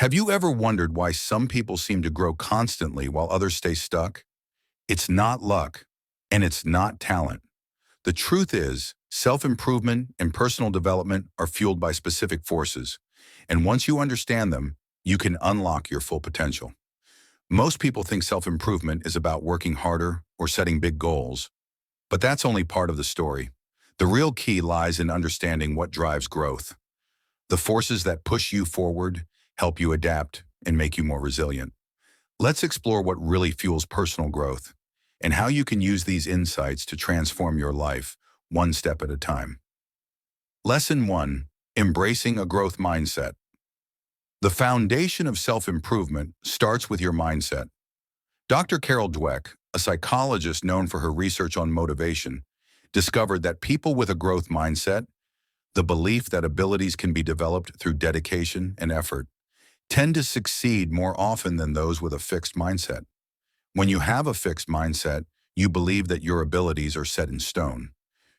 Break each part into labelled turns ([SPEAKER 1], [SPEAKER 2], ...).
[SPEAKER 1] Have you ever wondered why some people seem to grow constantly while others stay stuck? It's not luck, and it's not talent. The truth is, self-improvement and personal development are fueled by specific forces, and once you understand them, you can unlock your full potential. Most people think self-improvement is about working harder or setting big goals, but that's only part of the story. The real key lies in understanding what drives growth. The forces that push you forward, help you adapt, and make you more resilient. Let's explore what really fuels personal growth and how you can use these insights to transform your life one step at a time. Lesson 1. Embracing a growth mindset. The foundation of self-improvement starts with your mindset. Dr. Carol Dweck, a psychologist known for her research on motivation, discovered that people with a growth mindset, the belief that abilities can be developed through dedication and effort, tend to succeed more often than those with a fixed mindset. When you have a fixed mindset, you believe that your abilities are set in stone.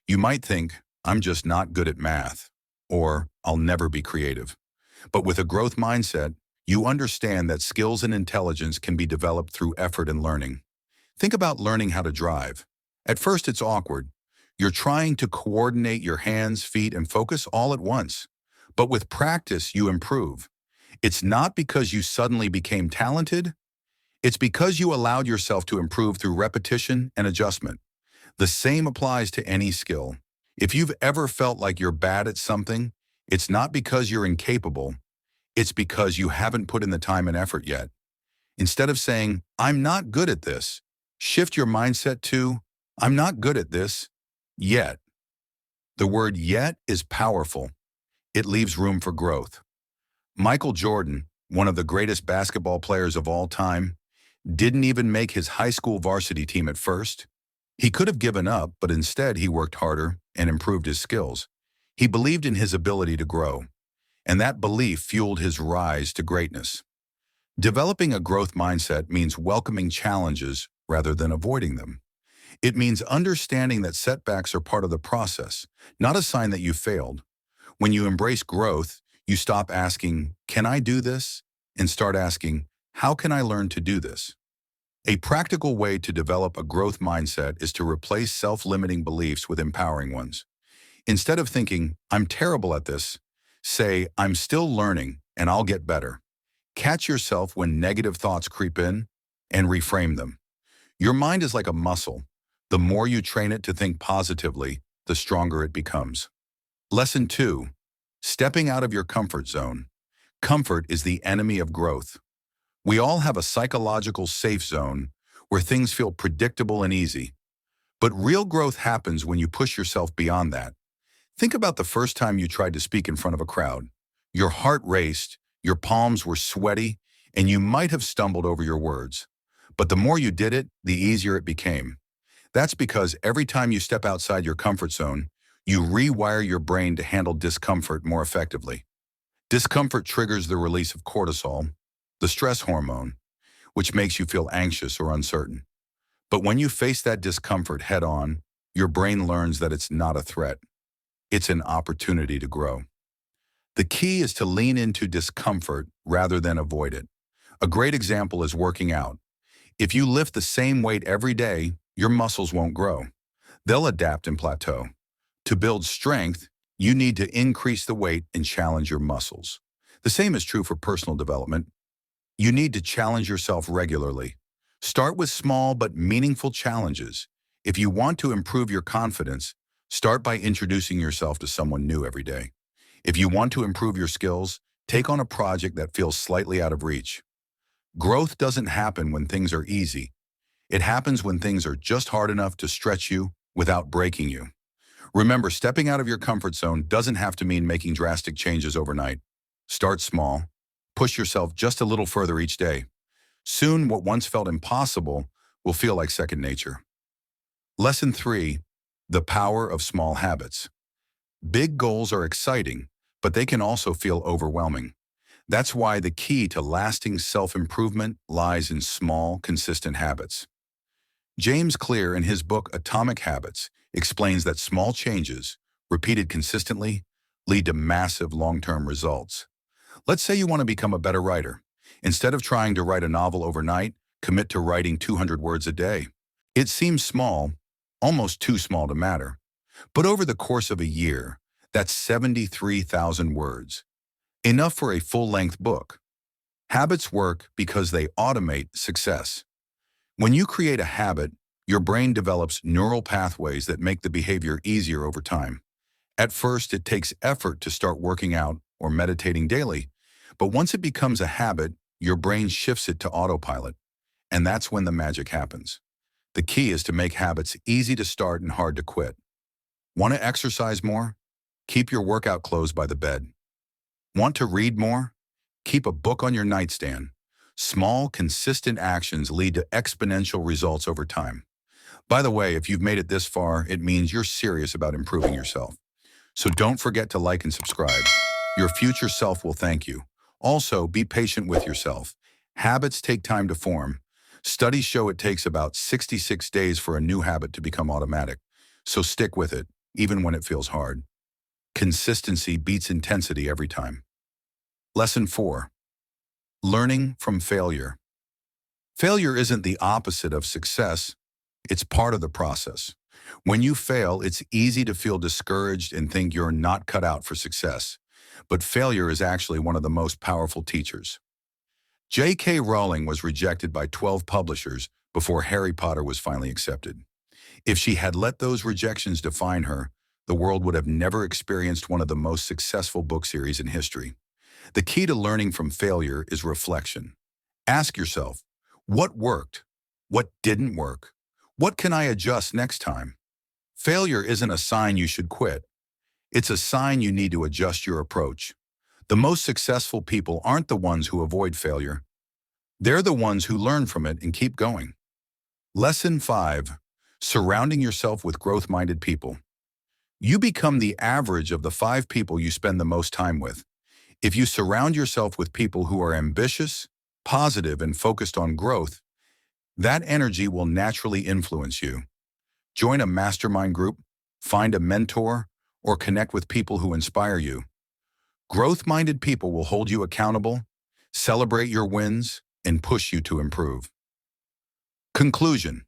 [SPEAKER 1] You might think, I'm just not good at math, or I'll never be creative. But with a growth mindset, you understand that skills and intelligence can be developed through effort and learning. Think about learning how to drive. At first, it's awkward. You're trying to coordinate your hands, feet, and focus all at once. But with practice, you improve. It's not because you suddenly became talented. It's because you allowed yourself to improve through repetition and adjustment. The same applies to any skill. If you've ever felt like you're bad at something, it's not because you're incapable. It's because you haven't put in the time and effort yet. Instead of saying, I'm not good at this, shift your mindset to, I'm not good at this yet. The word yet is powerful. It leaves room for growth. Michael Jordan, one of the greatest basketball players of all time, didn't even make his high school varsity team at first. He could have given up, but instead he worked harder and improved his skills. He believed in his ability to grow, and that belief fueled his rise to greatness. Developing a growth mindset means welcoming challenges rather than avoiding them. It means understanding that setbacks are part of the process, not a sign that you failed. When you embrace growth, you stop asking, can I do this? And start asking, how can I learn to do this? A practical way to develop a growth mindset is to replace self-limiting beliefs with empowering ones. Instead of thinking, I'm terrible at this, say, I'm still learning and I'll get better. Catch yourself when negative thoughts creep in and reframe them. Your mind is like a muscle. The more you train it to think positively, the stronger it becomes. Lesson 2. Stepping out of your comfort zone. Comfort is the enemy of growth. We all have a psychological safe zone where things feel predictable and easy. But real growth happens when you push yourself beyond that. Think about the first time you tried to speak in front of a crowd. Your heart raced, your palms were sweaty, and you might have stumbled over your words. But the more you did it, the easier it became. That's because every time you step outside your comfort zone, you rewire your brain to handle discomfort more effectively. Discomfort triggers the release of cortisol, the stress hormone, which makes you feel anxious or uncertain. But when you face that discomfort head on, your brain learns that it's not a threat. It's an opportunity to grow. The key is to lean into discomfort rather than avoid it. A great example is working out. If you lift the same weight every day, your muscles won't grow. They'll adapt and plateau. To build strength, you need to increase the weight and challenge your muscles. The same is true for personal development. You need to challenge yourself regularly. Start with small but meaningful challenges. If you want to improve your confidence, start by introducing yourself to someone new every day. If you want to improve your skills, take on a project that feels slightly out of reach. Growth doesn't happen when things are easy. It happens when things are just hard enough to stretch you without breaking you. Remember, stepping out of your comfort zone doesn't have to mean making drastic changes overnight. Start small. Push yourself just a little further each day. Soon, what once felt impossible will feel like second nature. Lesson 3. The power of small habits. Big goals are exciting, but they can also feel overwhelming. That's why the key to lasting self-improvement lies in small, consistent habits. James Clear, in his book Atomic Habits, explains that small changes, repeated consistently, lead to massive long-term results. Let's say you want to become a better writer. Instead of trying to write a novel overnight, commit to writing 200 words a day. It seems small, almost too small to matter. But over the course of a year, that's 73,000 words. Enough for a full-length book. Habits work because they automate success. When you create a habit, your brain develops neural pathways that make the behavior easier over time. At first, it takes effort to start working out or meditating daily, but once it becomes a habit, your brain shifts it to autopilot, and that's when the magic happens. The key is to make habits easy to start and hard to quit. Want to exercise more? Keep your workout clothes by the bed. Want to read more? Keep a book on your nightstand. Small, consistent actions lead to exponential results over time. By the way, if you've made it this far, it means you're serious about improving yourself. So don't forget to like and subscribe. Your future self will thank you. Also, be patient with yourself. Habits take time to form. Studies show it takes about 66 days for a new habit to become automatic. So stick with it, even when it feels hard. Consistency beats intensity every time. Lesson 4. Learning from failure. Failure isn't the opposite of success. It's part of the process. When you fail, it's easy to feel discouraged and think you're not cut out for success. But failure is actually one of the most powerful teachers. J.K. Rowling was rejected by 12 publishers before Harry Potter was finally accepted. If she had let those rejections define her, the world would have never experienced one of the most successful book series in history. The key to learning from failure is reflection. Ask yourself, what worked? What didn't work? What can I adjust next time? Failure isn't a sign you should quit. It's a sign you need to adjust your approach. The most successful people aren't the ones who avoid failure. They're the ones who learn from it and keep going. Lesson 5. Surrounding yourself with growth-minded people. You become the average of the 5 people you spend the most time with. If you surround yourself with people who are ambitious, positive, and focused on growth, that energy will naturally influence you. Join a mastermind group, find a mentor, or connect with people who inspire you. Growth-minded people will hold you accountable, celebrate your wins, and push you to improve. Conclusion.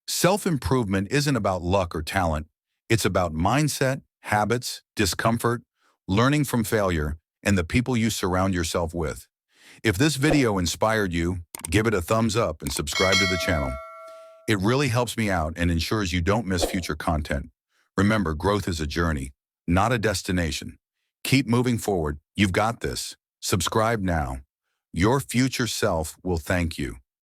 [SPEAKER 1] Self-improvement isn't about luck or talent. It's about mindset, habits, discomfort, learning from failure, and the people you surround yourself with. If this video inspired you, give it a thumbs up and subscribe to the channel. It really helps me out and ensures you don't miss future content. Remember, growth is a journey, not a destination. Keep moving forward. You've got this. Subscribe now. Your future self will thank you.